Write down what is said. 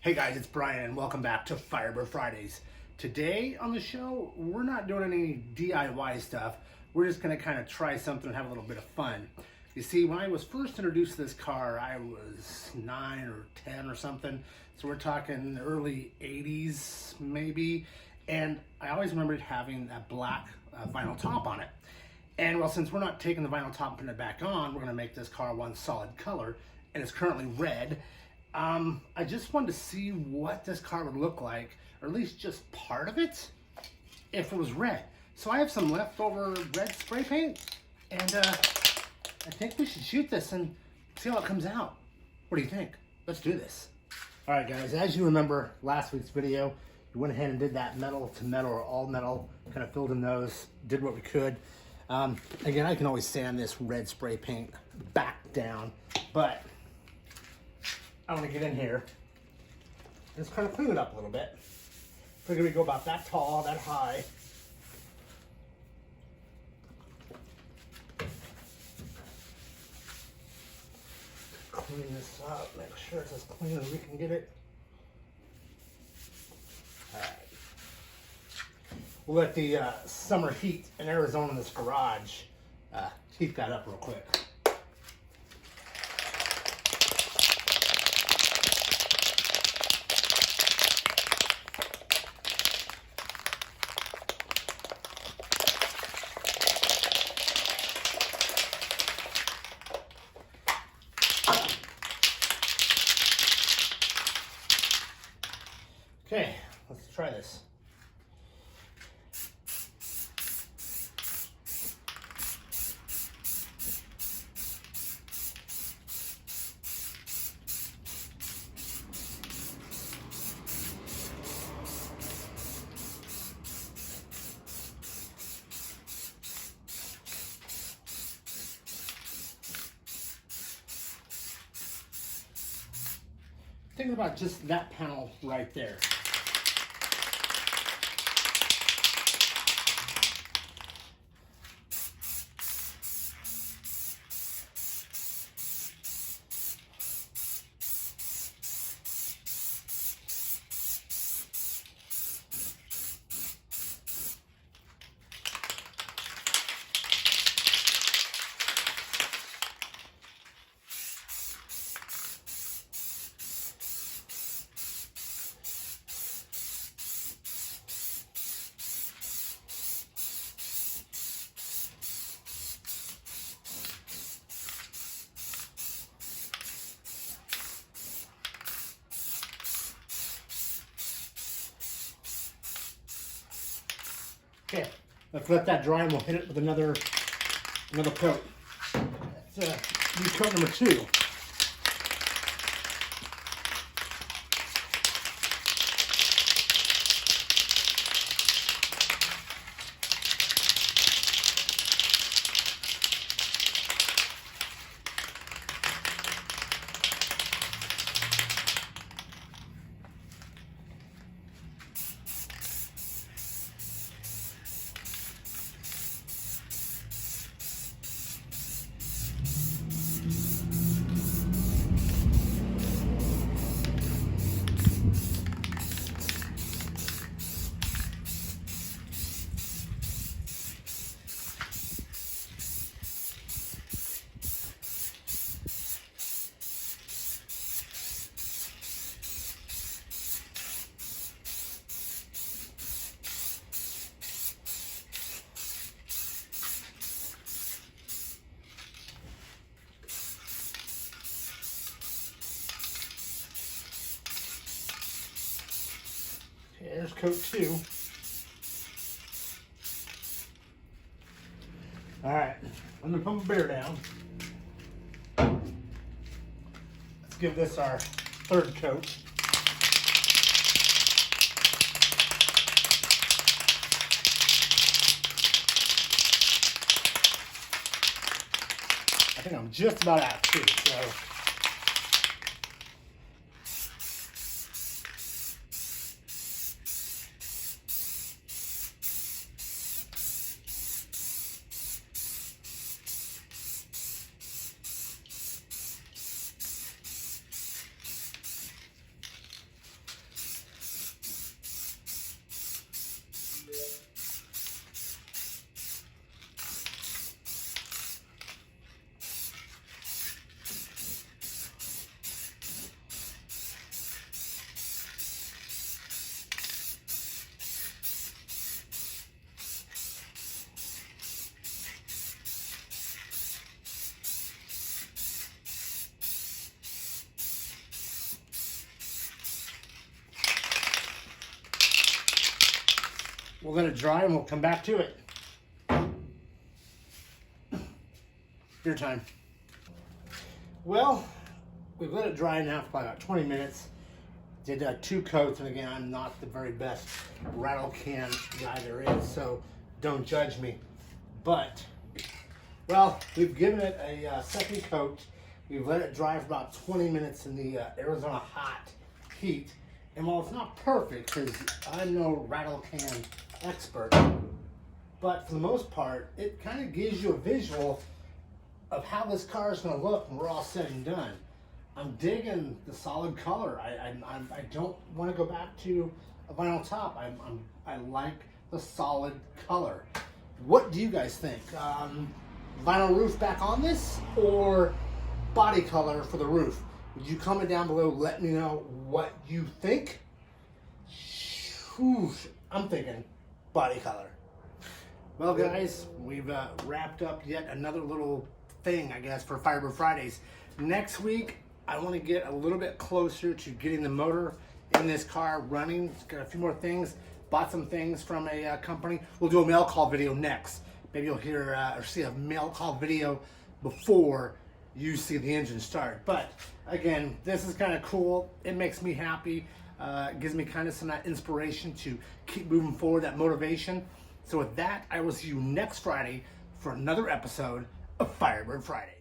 Hey guys, it's Brian and welcome back to Firebird Fridays. Today on the show, we're not doing any DIY stuff. We're just going to kind of try something and have a little bit of fun. You see, when I was first introduced to this car, I was 9 or 10 or something. So we're talking early 80s maybe. And I always remembered having that black vinyl top on it. And well, since we're not taking the vinyl top and putting it back on, we're going to make this car one solid color. And it's currently red. I just wanted to see what this car would look like, or at least just part of it, if it was red. So I have some leftover red spray paint, and I think we should shoot this and see how it comes out. What do you think? Let's do this. All right, guys, as you remember last week's video, we went ahead and did that metal to metal or all metal, kind of filled in those, did what we could. Again, I can always sand this red spray paint back down, but I want to get in here and just kind of clean it up a little bit. Figure we go about that tall, that high. Clean this up, make sure it's as clean as we can get it. All right. We'll let the summer heat in Arizona in this garage heat that up real quick. Okay, let's try this. Thinking about just that panel right there. Okay, let's let that dry and we'll hit it with another coat. Use coat number 2. There's coat 2. All right, I'm gonna pump a beer down. Let's give this our 3rd coat. I think I'm just about out too, so. We'll let it dry and we'll come back to it. Your time. Well, we've let it dry now for about 20 minutes. Did 2 coats, and again, I'm not the very best rattle can guy there is, so don't judge me. But, well, we've given it a second coat. We've let it dry for about 20 minutes in the Arizona hot heat. And while it's not perfect, because I'm no rattle can expert, but for the most part, it kind of gives you a visual of how this car is going to look when we're all said and done. I'm digging the solid color. I don't want to go back to a vinyl top. I like the solid color. What do you guys think? Vinyl roof back on this, or body color for the roof? Would you comment down below? Let me know what you think. Whew, I'm thinking body color. Well, guys, we've wrapped up yet another little thing, I guess, for Firebird Fridays. Next week, I want to get a little bit closer to getting the motor in this car running. Got a few more things. Bought some things from a company. We'll do a mail call video next. Maybe you'll hear or see a mail call video before you see the engine start. But again, this is kind of cool. It makes me happy. It gives me kind of some inspiration to keep moving forward, that motivation. So with that, I will see you next Friday for another episode of Firebird Friday.